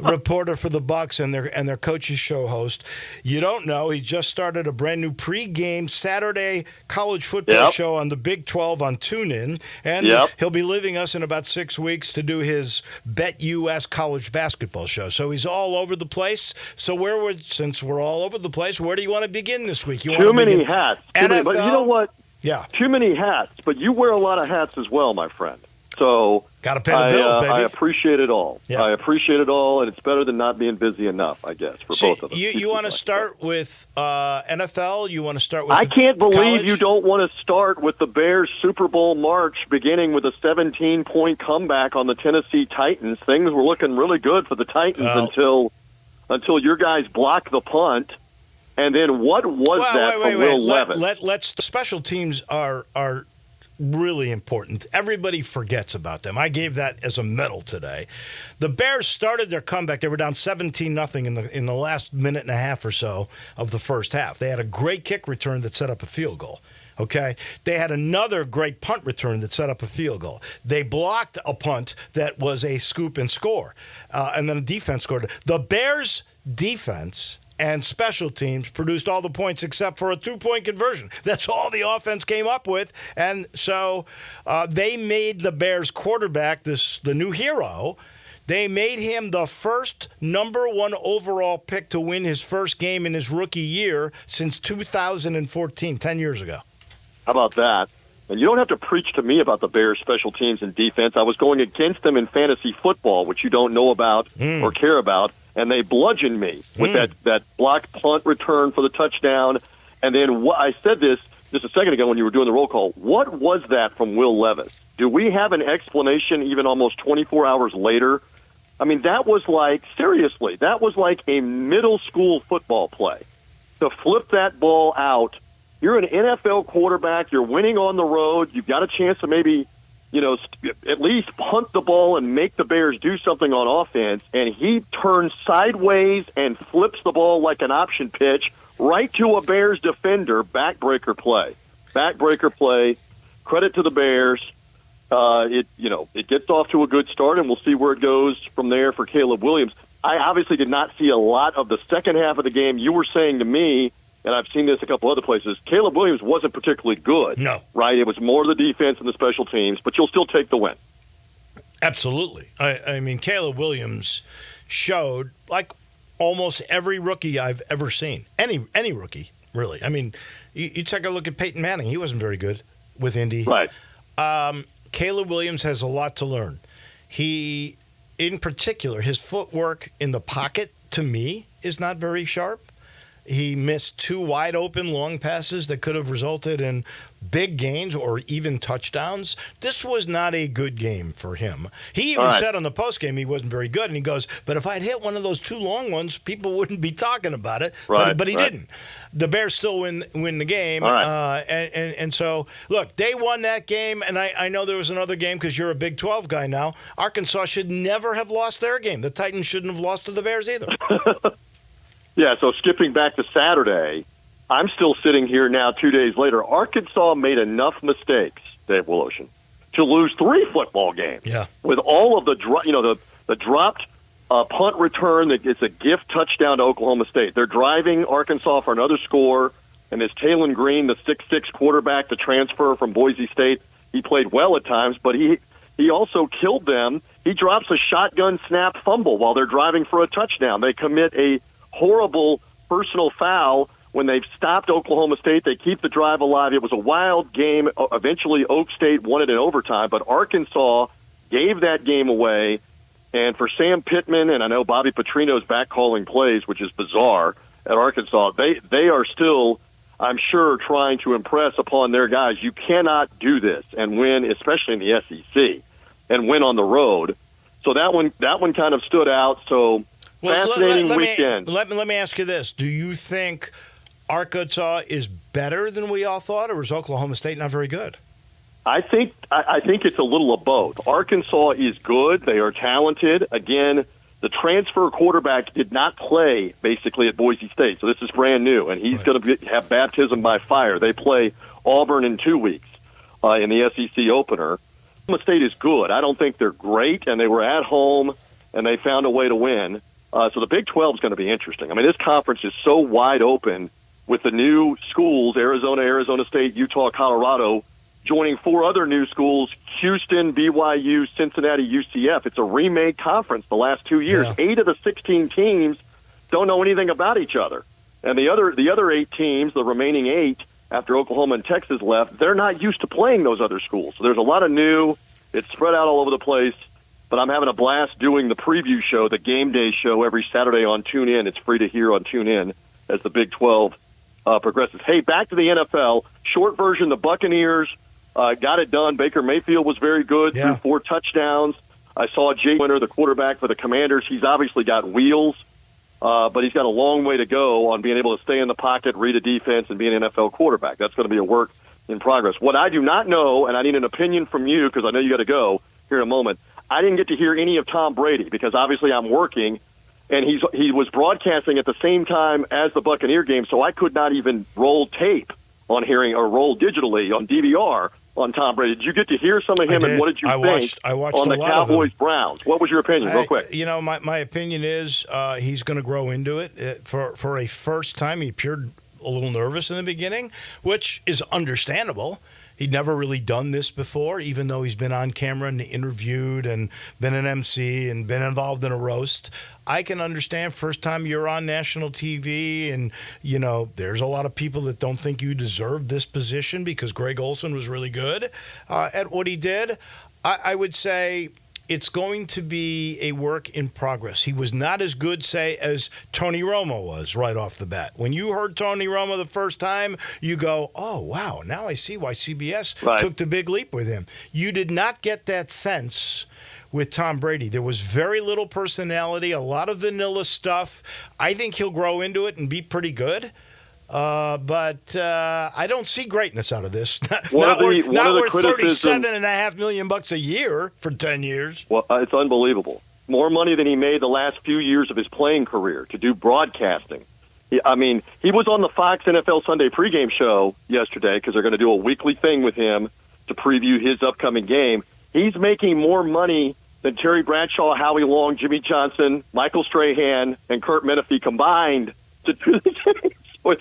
reporter for the Bucks and their coach's show host. You don't know, he just started a brand new pregame Saturday college football show on the Big 12 on TuneIn. And he'll be leaving us in about 6 weeks to do his Bet US college basketball show. So he's all over the place. So since we're all over the place, where do you want to begin this week? Too many hats. NFL? But you know what? Yeah. Too many hats, but you wear a lot of hats as well, my friend. So got to pay the bills, baby. I appreciate it all. Yeah. I appreciate it all, and it's better than not being busy enough, I guess, for both of us. You want to start with NFL? You want to start with I can't believe college? You don't want to start with the Bears' Super Bowl march, beginning with a 17-point comeback on the Tennessee Titans. Things were looking really good for the Titans until your guys blocked the punt. And then what was that from Will Levis? Special teams are really important. Everybody forgets about them. I gave that as a medal today. The Bears started their comeback. They were down 17-0 in the last minute and a half or so of the first half. They had a great kick return that set up a field goal. Okay? They had another great punt return that set up a field goal. They blocked a punt that was a scoop and score. And then the defense scored. The Bears' defense and special teams produced all the points except for a 2-point conversion. That's all the offense came up with. And so they made the Bears quarterback, the new hero, they made him the first number 1 overall pick to win his first game in his rookie year since 2014, 10 years ago. How about that? And you don't have to preach to me about the Bears' special teams and defense. I was going against them in fantasy football, which you don't know about or care about. And they bludgeoned me with that blocked punt return for the touchdown. And then I said this just a second ago when you were doing the roll call. What was that from Will Levis? Do we have an explanation even almost 24 hours later? I mean, that was like, seriously, that was like a middle school football play. To flip that ball out, you're an NFL quarterback, you're winning on the road, you've got a chance to maybe – at least punt the ball and make the Bears do something on offense, and he turns sideways and flips the ball like an option pitch right to a Bears defender, backbreaker play. credit to the Bears. It gets off to a good start, and we'll see where it goes from there for Caleb Williams. I obviously did not see a lot of the second half of the game. You were saying to me, and I've seen this a couple other places, Caleb Williams wasn't particularly good. No. Right? It was more the defense and the special teams, but you'll still take the win. Absolutely. I mean, Caleb Williams showed, like almost every rookie I've ever seen, any rookie, really. I mean, you take a look at Peyton Manning. He wasn't very good with Indy. Right. Caleb Williams has a lot to learn. He, in particular, his footwork in the pocket, to me, is not very sharp. He missed 2 wide-open long passes that could have resulted in big gains or even touchdowns. This was not a good game for him. He even said on the postgame he wasn't very good, and he goes, but if I'd hit one of those 2 long ones, people wouldn't be talking about it. Right, but he didn't. The Bears still win the game. And so, look, they won that game, and I know there was another game because you're a Big 12 guy now. Arkansas should never have lost their game. The Titans shouldn't have lost to the Bears either. Yeah, so skipping back to Saturday, I'm still sitting here now 2 days later. Arkansas made enough mistakes, Dave Woloshin, to lose 3 football games. Yeah. With all of the dropped punt return that gets a gift touchdown to Oklahoma State. They're driving Arkansas for another score, and this Talon Green, the 6'6" quarterback, the transfer from Boise State, he played well at times, but he also killed them. He drops a shotgun snap fumble while they're driving for a touchdown. They commit a horrible personal foul when they've stopped Oklahoma State. They keep the drive alive. It was a wild game. Eventually, Oak State won it in overtime, but Arkansas gave that game away. And for Sam Pittman, and I know Bobby Petrino's back calling plays, which is bizarre at Arkansas, they are still, I'm sure, trying to impress upon their guys. You cannot do this and win, especially in the SEC, and win on the road. So that one kind of stood out. So fascinating weekend. Let me ask you this. Do you think Arkansas is better than we all thought, or is Oklahoma State not very good? I think it's a little of both. Arkansas is good. They are talented. Again, the transfer quarterback did not play basically at Boise State, so this is brand new, and he's going to have baptism by fire. They play Auburn in 2 weeks in the SEC opener. Oklahoma State is good. I don't think they're great, and they were at home, and they found a way to win. So the Big 12 is going to be interesting. I mean, this conference is so wide open with the new schools, Arizona, Arizona State, Utah, Colorado, joining 4 other new schools, Houston, BYU, Cincinnati, UCF. It's a remade conference the last 2 years. Yeah. 8 of the 16 teams don't know anything about each other. And the other 8 teams, the remaining 8, after Oklahoma and Texas left, they're not used to playing those other schools. So there's a lot of new. It's spread out all over the place. But I'm having a blast doing the preview show, the game day show, every Saturday on TuneIn. It's free to hear on TuneIn as the Big 12 progresses. Hey, back to the NFL. Short version, the Buccaneers got it done. Baker Mayfield was very good, threw 4 touchdowns. I saw Jay Winter, the quarterback for the Commanders. He's obviously got wheels, but he's got a long way to go on being able to stay in the pocket, read a defense, and be an NFL quarterback. That's going to be a work in progress. What I do not know, and I need an opinion from you because I know you got to go here in a moment, I didn't get to hear any of Tom Brady because obviously I'm working, and he was broadcasting at the same time as the Buccaneer game, so I could not even roll tape on hearing or roll digitally on DVR on Tom Brady. Did you get to hear some of him, and what did you think I watched on the a lot Cowboys-Browns? What was your opinion, real quick? You know, my opinion is he's going to grow into it. For a first time, he appeared a little nervous in the beginning, which is understandable. He'd never really done this before, even though he's been on camera and interviewed and been an MC and been involved in a roast. I can understand first time you're on national TV and, you know, there's a lot of people that don't think you deserve this position because Greg Olson was really good at what he did. I would say it's going to be a work in progress. He was not as good, say, as Tony Romo was right off the bat. When you heard Tony Romo the first time, you go, oh, wow, now I see why CBS took the big leap with him. You did not get that sense with Tom Brady. There was very little personality, a lot of vanilla stuff. I think he'll grow into it and be pretty good. But I don't see greatness out of this. Not worth $37.5 million a year for 10 years. Well, it's unbelievable. More money than he made the last few years of his playing career to do broadcasting. He was on the Fox NFL Sunday pregame show yesterday because they're going to do a weekly thing with him to to preview his upcoming game. He's making more money than Terry Bradshaw, Howie Long, Jimmy Johnson, Michael Strahan, and Kurt Menefee combined to do the game. So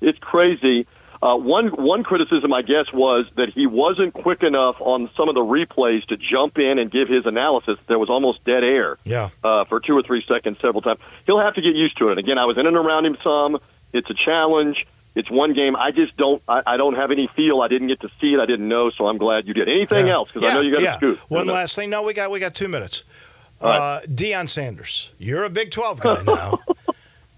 it's crazy. One criticism, I guess, was that he wasn't quick enough on some of the replays to jump in and give his analysis. There was almost dead air for 2 or 3 seconds several times. He'll have to get used to it. Again, I was in and around him some. It's a challenge. It's one game. I just don't have any feel. I didn't get to see it. I didn't know, so I'm glad you did. Anything else? Because I know you got a scoop. One last thing. No, we got 2 minutes. Right. Deion Sanders. You're a Big 12 guy now.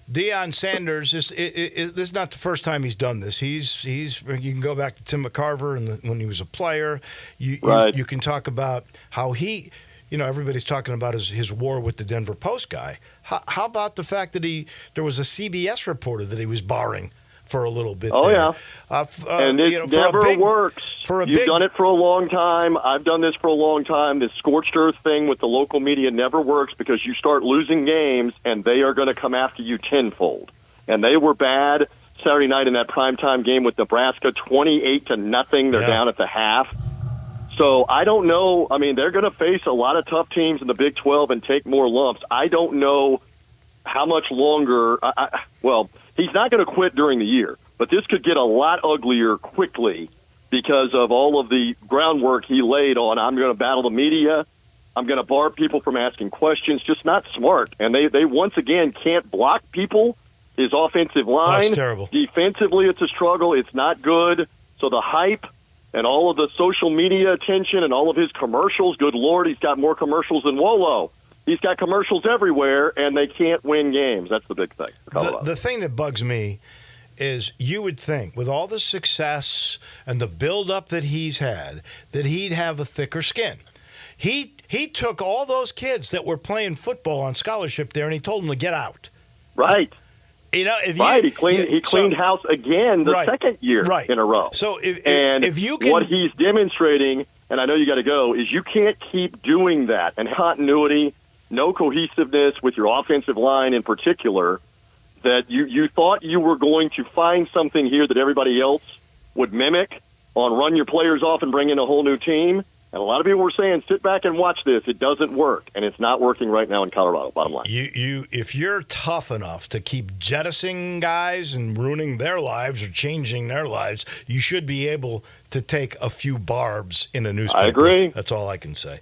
Deion Sanders this is not the first time he's done this. He's you can go back to Tim McCarver when he was a player. You can talk about how he, everybody's talking about his war with the Denver Post guy. How about the fact that there was a CBS reporter that he was barring for a little bit. Oh, there. yeah. And it never works. You've done it for a long time. I've done this for a long time. This scorched earth thing with the local media never works because you start losing games, and they are going to come after you tenfold. And they were bad Saturday night in that primetime game with Nebraska, 28-0. They're down at the half. So I don't know. I mean, they're going to face a lot of tough teams in the Big 12 and take more lumps. I don't know how much longer. Well, he's not going to quit during the year, but this could get a lot uglier quickly because of all of the groundwork he laid on. I'm going to battle the media. I'm going to bar people from asking questions. Just not smart. And they once again can't block people. His offensive line. That's terrible. Defensively, it's a struggle. It's not good. So the hype and all of the social media attention and all of his commercials, good Lord, he's got more commercials than Wolo. He's got commercials everywhere, and they can't win games. That's the big thing for Colorado. The thing that bugs me is you would think, with all the success and the buildup that he's had, that he'd have a thicker skin. He took all those kids that were playing football on scholarship there, and he told them to get out. Right. He cleaned house again the second year in a row. So if you can, what he's demonstrating, and I know you got to go, is you can't keep doing that. And continuity, no cohesiveness with your offensive line in particular, that you thought you were going to find something here that everybody else would mimic on run your players off and bring in a whole new team. And a lot of people were saying, sit back and watch this. It doesn't work, and it's not working right now in Colorado, bottom line. If you're tough enough to keep jettisoning guys and ruining their lives or changing their lives, you should be able to take a few barbs in a newspaper. I agree. That's all I can say.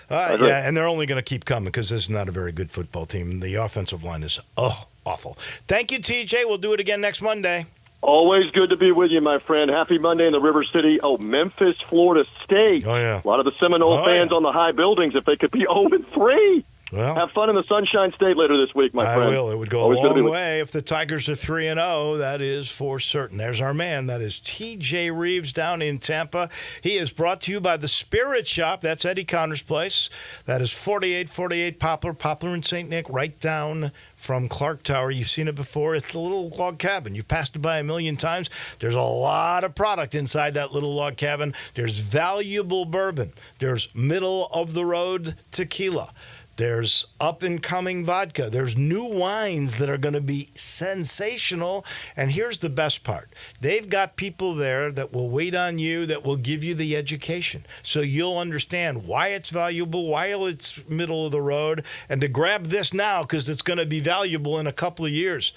Yeah, and they're only going to keep coming because this is not a very good football team. The offensive line is awful. Thank you, TJ. We'll do it again next Monday. Always good to be with you, my friend. Happy Monday in the River City. Oh, Memphis, Florida State. Oh, yeah. A lot of the Seminole fans on the high buildings, if they could be 0-3. Well, have fun in the Sunshine State later this week, my friend. I will. It would go a long way if the Tigers are 3-0. That is for certain. There's our man. That is TJ Reeves down in Tampa. He is brought to you by the Spirit Shop. That's Eddie Connor's place. That is 4848 Poplar in St. Nick, right down from Clark Tower. You've seen it before. It's the little log cabin. You've passed it by a million times. There's a lot of product inside that little log cabin. There's valuable bourbon. There's middle-of-the-road tequila. There's up-and-coming vodka. There's new wines that are going to be sensational. And here's the best part. They've got people there that will wait on you, that will give you the education. So you'll understand why it's valuable, why it's middle of the road, and to grab this now because it's going to be valuable in a couple of years.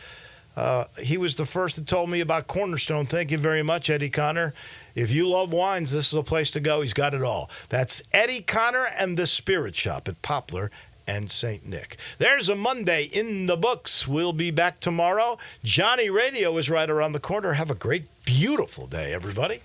He was the first that told me about Cornerstone. Thank you very much, Eddie Connor. If you love wines, this is a place to go. He's got it all. That's Eddie Connor and the Spirit Shop at Poplar and St. Nick. There's a Monday in the books. We'll be back tomorrow. Johnny Radio is right around the corner. Have a great, beautiful day, everybody.